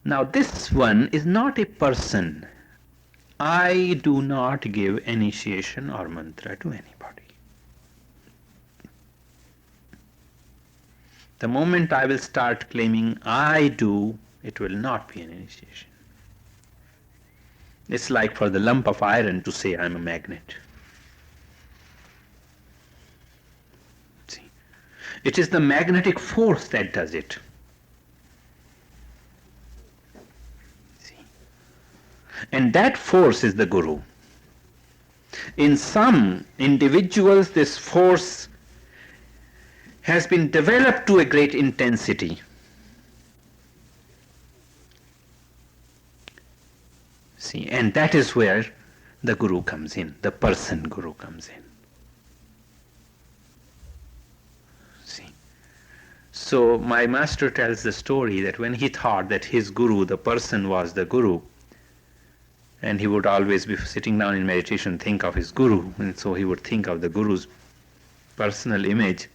Now this one is not a person. I do not give initiation or mantra to anybody. The moment I will start claiming I do, it will not be an initiation. It's like for the lump of iron to say I'm a magnet. See, it is the magnetic force that does it. See, and that force is the guru. In some individuals, this force has been developed to a great intensity. See, and that is where the guru comes in, the person guru comes in. See, so my master tells the story that when he thought that his guru, the person, was the guru, and he would always be sitting down in meditation, think of his guru, and so he would think of the guru's personal image.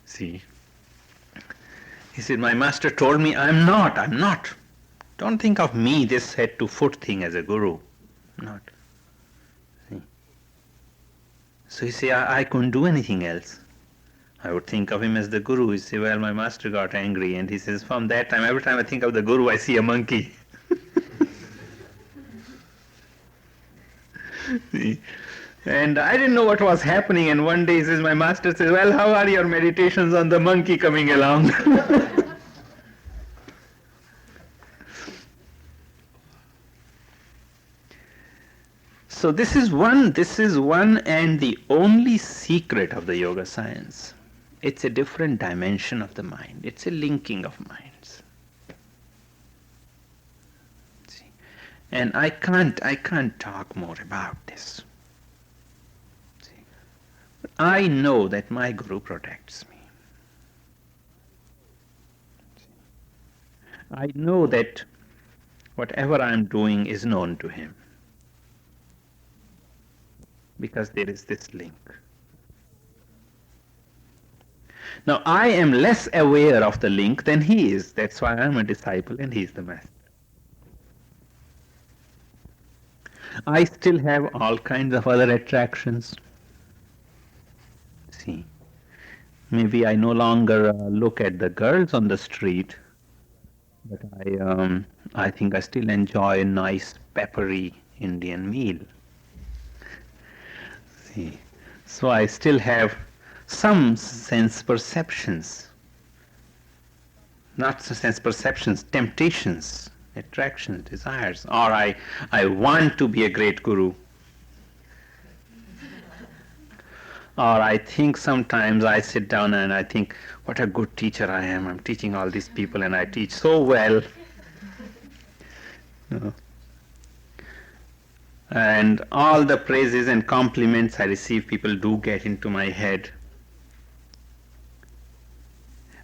See, he said, my master told me I'm not. Don't think of me, this head to foot thing, as a guru. Not. See. So he said, I couldn't do anything else. I would think of him as the guru. He said, well, my master got angry, and he says, from that time, every time I think of the guru, I see a monkey. See? And I didn't know what was happening, and one day he says, my master says, well, how are your meditations on the monkey coming along? So this is one and the only secret of the yoga science. It's a different dimension of the mind. It's a linking of minds. See? And I can't talk more about this. See? But I know that my guru protects me. See? I know that whatever I am doing is known to him, because there is this link. Now I am less aware of the link than he is. That's why I am a disciple and he is the master. I still have all kinds of other attractions. See, maybe I no longer look at the girls on the street, but I think I still enjoy a nice peppery Indian meal. See, so I still have some sense perceptions, not sense perceptions, temptations, attractions, desires, or I want to be a great guru. Or I think sometimes I sit down and I think, what a good teacher I am. I'm teaching all these people and I teach so well. You know. And all the praises and compliments I receive, people do get into my head.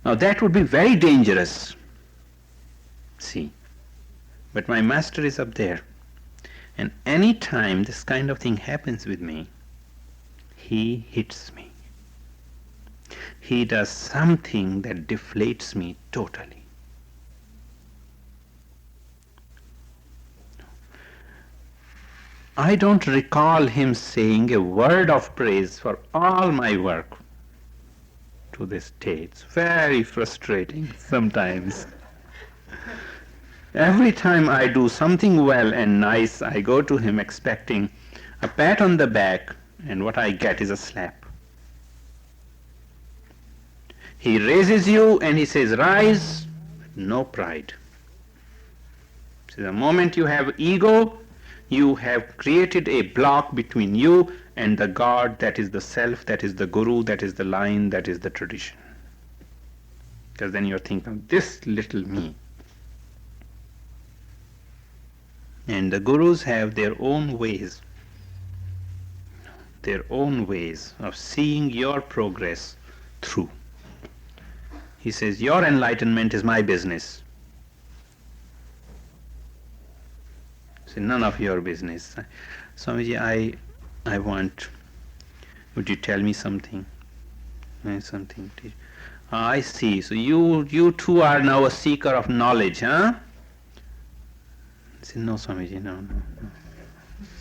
Now that would be very dangerous. See, but my master is up there. And any time this kind of thing happens with me, he hits me. He does something that deflates me totally. I don't recall him saying a word of praise for all my work to this day. It's very frustrating sometimes. Every time I do something well and nice, I go to him expecting a pat on the back, and what I get is a slap. He raises you and he says, rise, no pride. So the moment you have ego, you have created a block between you and the God that is the self, that is the guru, that is the line, that is the tradition. Because then you're thinking, this little me. And the gurus have their own ways of seeing your progress through. He says, your enlightenment is my business. So none of your business. Swamiji, I want, would you tell me something? Something. I see. So you too are now a seeker of knowledge, huh? I said, no, Swamiji, no.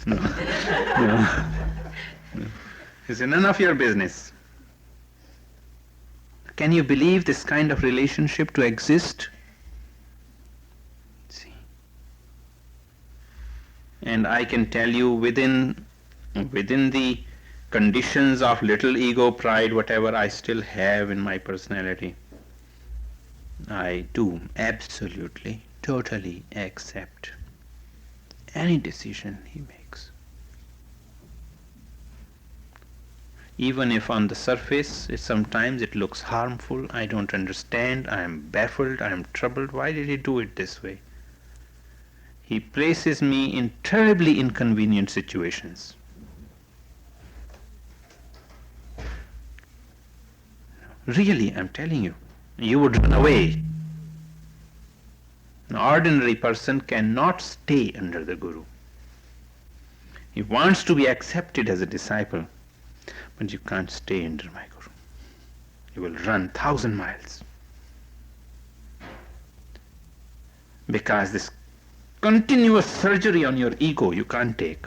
No. He said, none of your business. Can you believe this kind of relationship to exist? See. And I can tell you within the conditions of little ego, pride, whatever I still have in my personality, I do absolutely, totally accept any decision he makes. Even if on the surface sometimes it looks harmful, I don't understand, I am baffled, I am troubled. Why did he do it this way? He places me in terribly inconvenient situations. Really, I'm telling you, you would run away. An ordinary person cannot stay under the Guru. He wants to be accepted as a disciple, but you can't stay under my Guru. You will run 1,000 miles. Because this continuous surgery on your ego you can't take.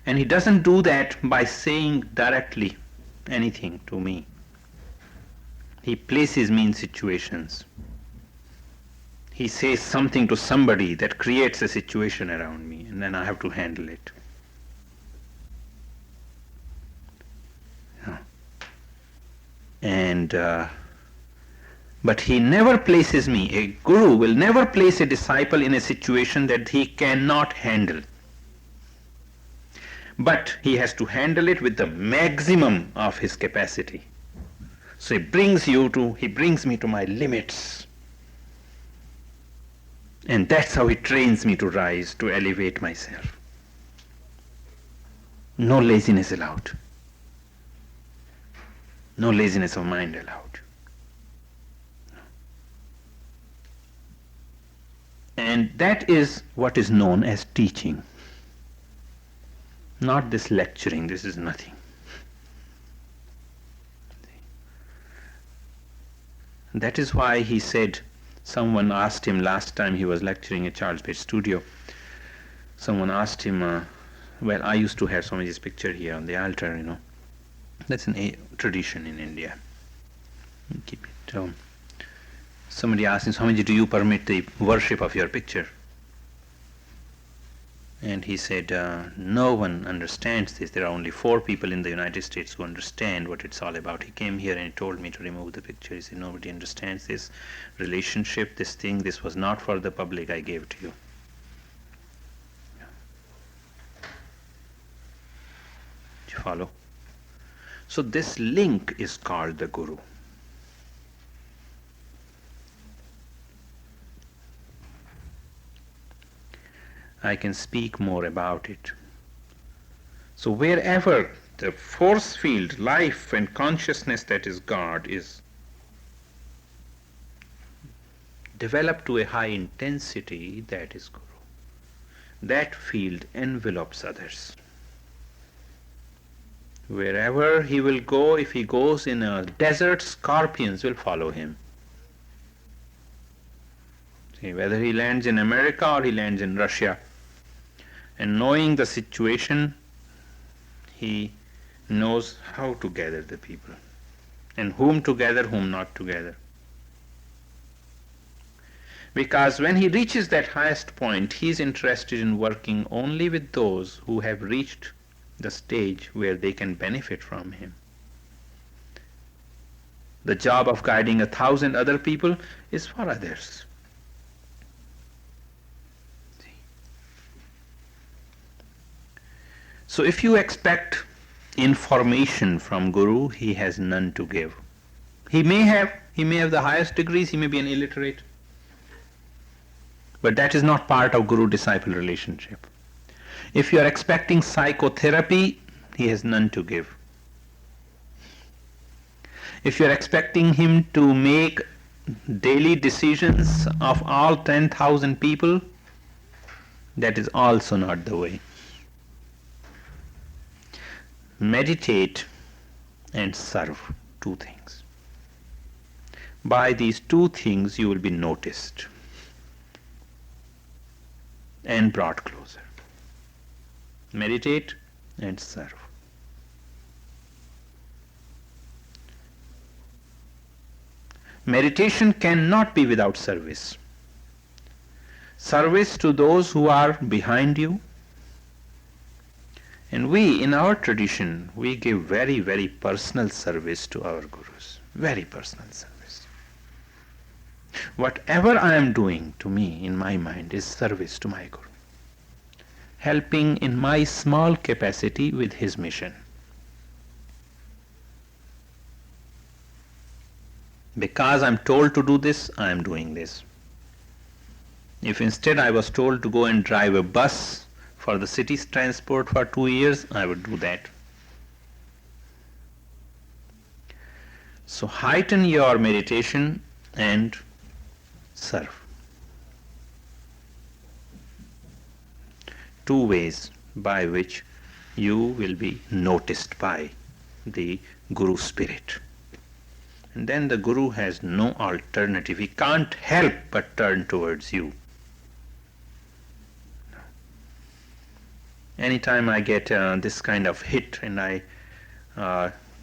And he doesn't do that by saying directly anything to me. He places me in situations. He says something to somebody that creates a situation around me, and then I have to handle it. But he never places me, a guru will never place a disciple in a situation that he cannot handle. But he has to handle it with the maximum of his capacity. So he brings me to my limits. And that's how he trains me to rise, to elevate myself. No laziness allowed. No laziness of mind allowed. And that is what is known as teaching. Not this lecturing, this is nothing. That is why he said, someone asked him last time he was lecturing at Charles Page Studio, someone asked him, well, I used to have Swamiji's picture here on the altar, you know. That's a tradition in India. Keep it. Somebody asked him, Swamiji, do you permit the worship of your picture? And he said, no one understands this. There are only 4 people in the United States who understand what it's all about. He came here and he told me to remove the picture. He said, nobody understands this relationship, this thing. This was not for the public. I gave it to you. Do you follow? So this link is called the Guru. I can speak more about it. So wherever the force field, life and consciousness that is God is developed to a high intensity, that is Guru. That field envelopes others. Wherever he will go, if he goes in a desert, scorpions will follow him. See, whether he lands in America or he lands in Russia, and knowing the situation, he knows how to gather the people, and whom to gather, whom not to gather. Because when he reaches that highest point, he is interested in working only with those who have reached the stage where they can benefit from him. The job of guiding 1,000 other people is for others. So if you expect information from Guru, he has none to give. He may have the highest degrees, he may be an illiterate. But that is not part of Guru-disciple relationship. If you are expecting psychotherapy, he has none to give. If you are expecting him to make daily decisions of all 10,000 people, that is also not the way. Meditate and serve, 2 things. By these two things you will be noticed and brought closer. Meditate and serve. Meditation cannot be without service. Service to those who are behind you. And we, in our tradition, we give very, very personal service to our gurus. Very personal service. Whatever I am doing, to me, in my mind, is service to my guru. Helping in my small capacity with his mission. Because I am told to do this, I am doing this. If instead I was told to go and drive a bus for the city's transport for 2 years, I would do that. So heighten your meditation and serve. Two ways by which you will be noticed by the Guru Spirit. And then the Guru has no alternative. He can't help but turn towards you. Anytime I get this kind of hit and I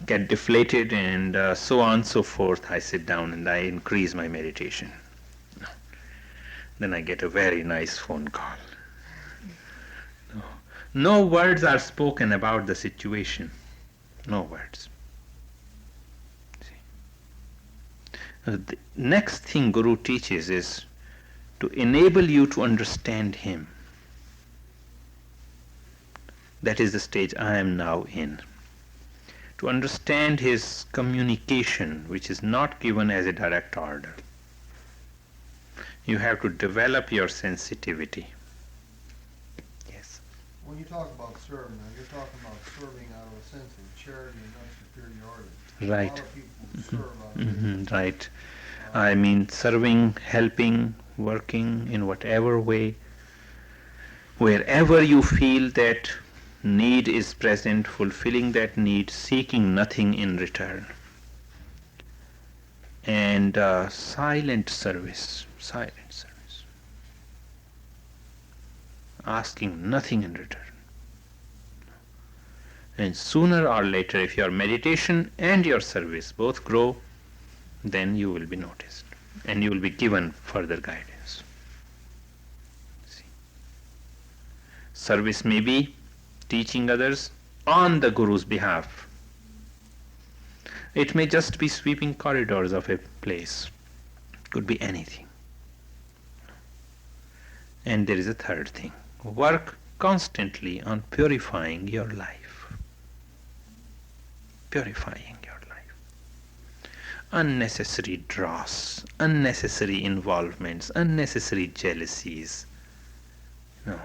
get deflated and so on and so forth, I sit down and I increase my meditation. Then I get a very nice phone call. No words are spoken about the situation. No words. The next thing Guru teaches is to enable you to understand him. That is the stage I am now in. To understand his communication, which is not given as a direct order. You have to develop your sensitivity. Yes. When you talk about serving, now you're talking about serving out of a sense of charity and not superiority. Right. A lot of people serve out of Right. I mean serving, helping, working in whatever way, wherever you feel that need is present, fulfilling that need, seeking nothing in return. And silent service, asking nothing in return. And sooner or later, if your meditation and your service both grow, then you will be noticed and you will be given further guidance. See. Service may be teaching others on the Guru's behalf. It may just be sweeping corridors of a place. Could be anything. And there is a third thing. Work constantly on purifying your life. Purifying your life. Unnecessary dross, unnecessary involvements, unnecessary jealousies. No.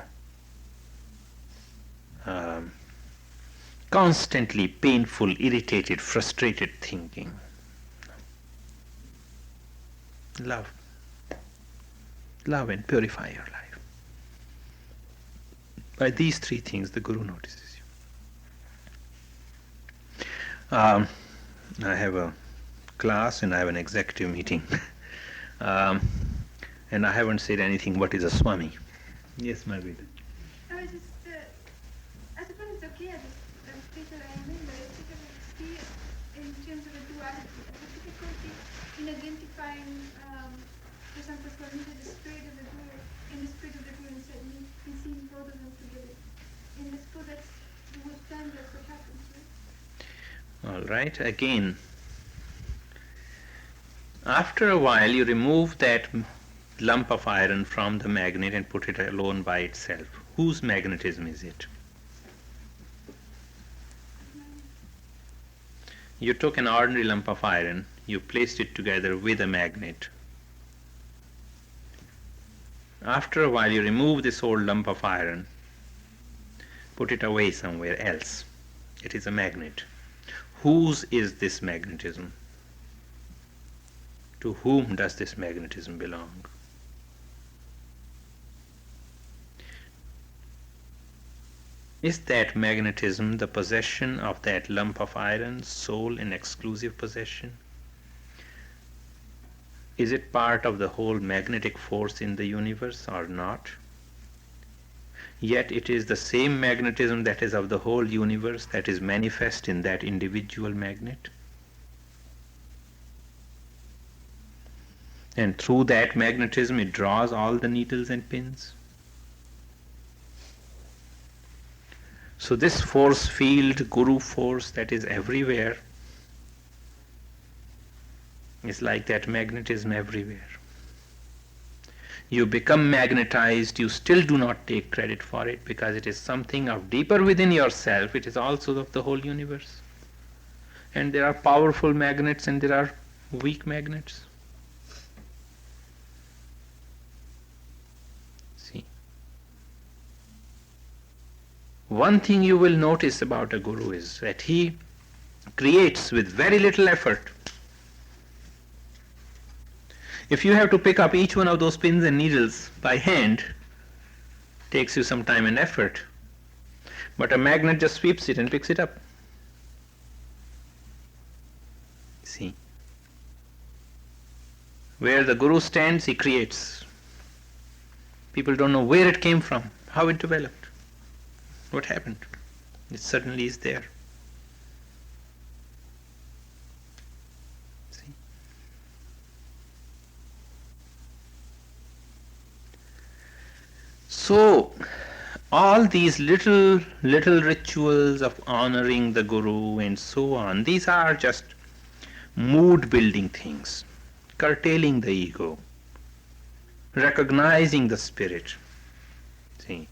Constantly painful, irritated, frustrated thinking. Love. Love and purify your life. By these three things the Guru notices you. I have a class and I have an executive meeting. And I haven't said anything what is a Swami. Yes, Margaret. I was just, I suppose it's okay at the stage that I am in, but I think I would see it in terms of a duality, of a difficulty in identifying, for example, for me, the spirit of the Guru, and the spirit of the Guru, and certainly in seeing both of them together. And I suppose that's the whole time that's what happens, right? All right, again, after a while you remove that lump of iron from the magnet and put it alone by itself. Whose magnetism is it? You took an ordinary lump of iron, you placed it together with a magnet. After a while you remove this old lump of iron, put it away somewhere else. It is a magnet. Whose is this magnetism? To whom does this magnetism belong? Is that magnetism the possession of that lump of iron, sole and exclusive possession? Is it part of the whole magnetic force in the universe or not? Yet it is the same magnetism that is of the whole universe that is manifest in that individual magnet. And through that magnetism it draws all the needles and pins. So this force field, Guru force that is everywhere, is like that magnetism everywhere. You become magnetized, you still do not take credit for it because it is something of deeper within yourself. It is also of the whole universe. And there are powerful magnets and there are weak magnets. See. One thing you will notice about a guru is that he creates with very little effort. If you have to pick up each one of those pins and needles by hand, it takes you some time and effort. But a magnet just sweeps it and picks it up. See. Where the guru stands, he creates. People don't know where it came from, how it developed, what happened. It certainly is there. So, all these little rituals of honoring the Guru and so on, these are just mood building things, curtailing the ego, recognizing the spirit. See,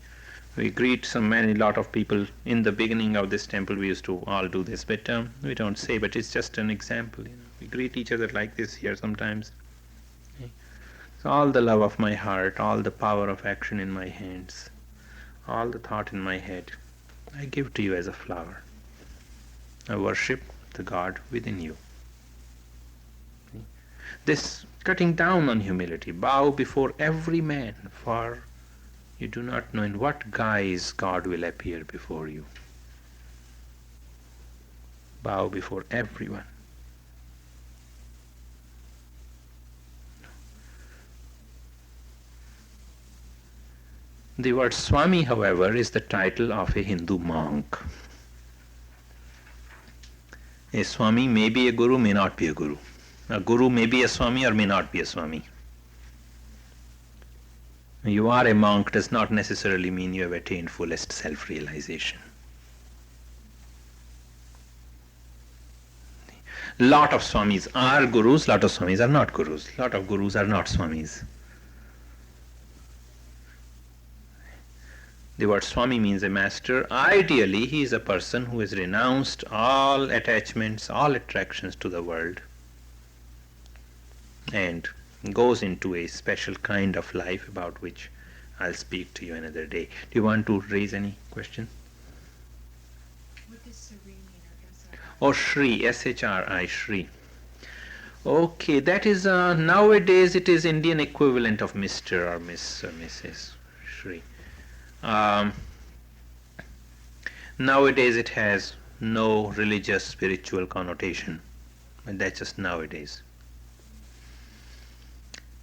we greet many lot of people in the beginning of this temple. We used to all do this, but we don't say. But it's just an example. We greet each other like this here sometimes. So all the love of my heart, all the power of action in my hands, all the thought in my head, I give to you as a flower. I worship the God within you. This cutting down on humility, bow before every man, for you do not know in what guise God will appear before you. Bow before everyone. The word Swami, however, is the title of a Hindu monk. A Swami may be a Guru, may not be a Guru. A Guru may be a Swami or may not be a Swami. You are a monk does not necessarily mean you have attained fullest self-realization. Lot of Swamis are Gurus, lot of Swamis are not Gurus. Lot of Gurus are not Swamis. The word Swami means a master. Ideally, he is a person who has renounced all attachments, all attractions to the world and goes into a special kind of life about which I'll speak to you another day. Do you want to raise any question? What does Sri mean, or S-R-I? Oh, Shri, S-H-R-I, Shri. Okay, that is, nowadays it is Indian equivalent of Mr. or Miss or Mrs. Shri. Nowadays it has no religious spiritual connotation, but that's just nowadays.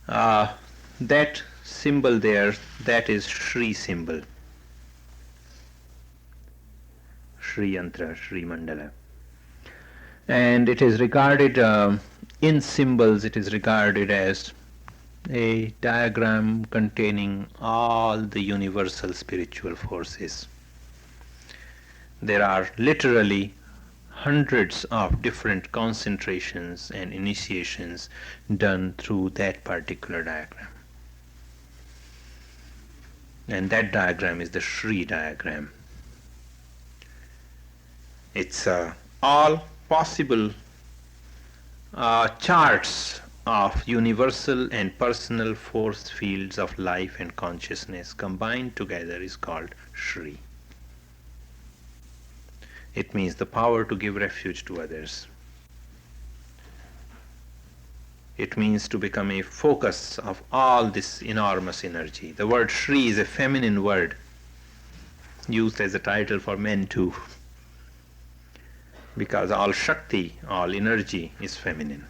That symbol there, that is Shri symbol. Shri Yantra, Shri Mandala. And it is regarded, in symbols, it is regarded as a diagram containing all the universal spiritual forces. There are literally hundreds of different concentrations and initiations done through that particular diagram. And that diagram is the Shri diagram. It's all possible charts of universal and personal force fields of life and consciousness combined together is called Shri. It means the power to give refuge to others. It means to become a focus of all this enormous energy. The word Shri is a feminine word used as a title for men too, because all Shakti, all energy is feminine.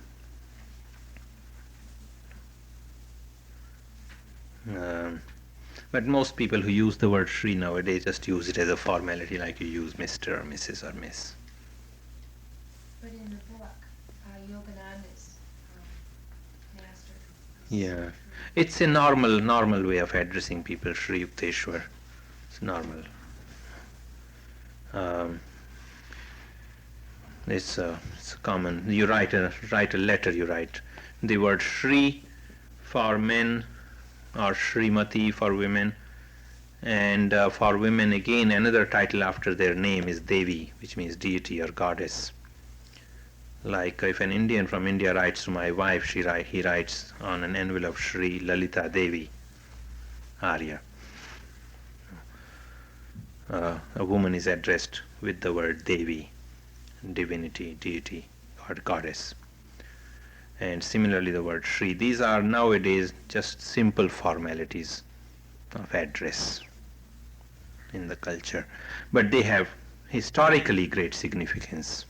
But most people who use the word Shri nowadays just use it as a formality, like you use Mr. or Mrs. or Miss. But in the book, Yogananda's master. Yeah, it's a normal way of addressing people. Shri Yukteswar. It's normal. It's common. You write a letter. You write the word Shri for men or Srimati for women, and for women again another title after their name is Devi, which means deity or goddess. Like if an Indian from India writes to my wife, he writes on an envelope Shri Lalita Devi Arya. A woman is addressed with the word Devi, divinity, deity, or goddess. And similarly the word Shri. These are nowadays just simple formalities of address in the culture, but they have historically great significance.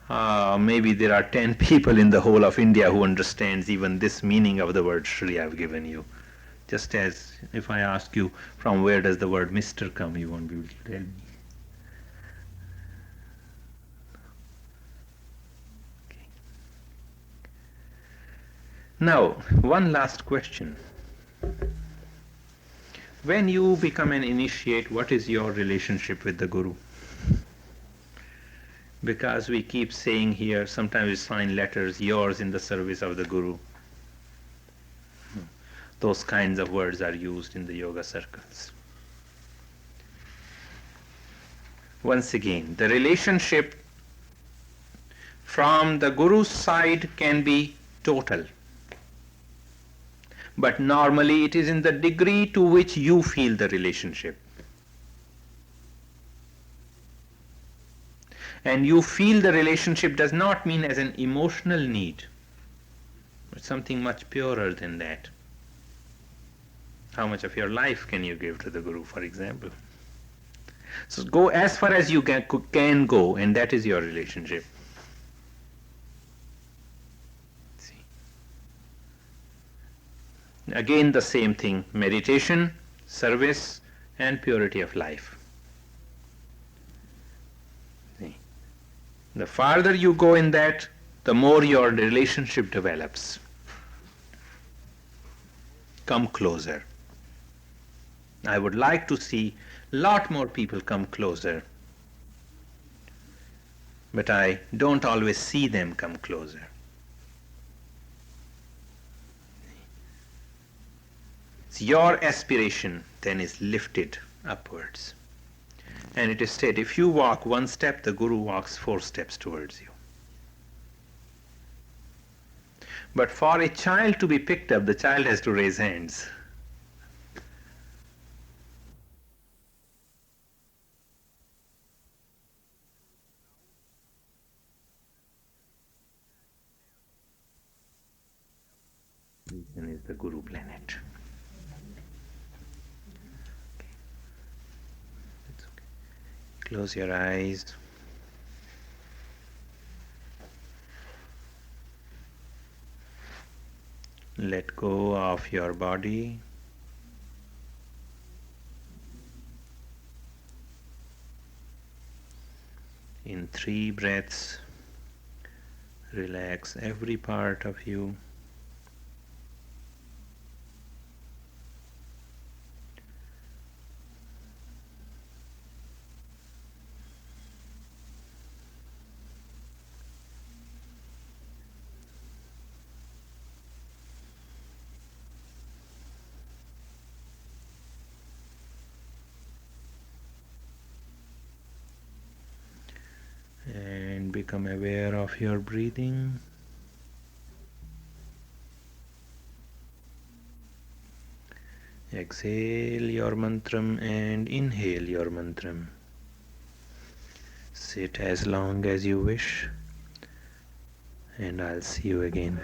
Maybe there are 10 people in the whole of India who understands even this meaning of the word Shri I've given you. Just as if I ask you from where does the word Mr. come, you won't be able to tell me. Okay. Now, one last question. When you become an initiate, what is your relationship with the Guru? Because we keep saying here, sometimes we sign letters, yours in the service of the Guru. Those kinds of words are used in the yoga circles. Once again, the relationship from the Guru's side can be total. But normally it is in the degree to which you feel the relationship. And you feel the relationship does not mean as an emotional need, but something much purer than that. How much of your life can you give to the Guru, for example? So go as far as you can go, and that is your relationship. See. Again the same thing, meditation, service, and purity of life. See. The farther you go in that, the more your relationship develops. Come closer. I would like to see a lot more people come closer, but I don't always see them come closer. So your aspiration then is lifted upwards. And it is said, if you walk one step, the Guru walks 4 steps towards you. But for a child to be picked up, the child has to raise hands. Region is the Guru planet. Okay. That's okay. Close your eyes. Let go of your body. In 3 breaths, relax every part of you. And become aware of your breathing. Exhale your mantram and inhale your mantram. Sit as long as you wish, and I'll see you again.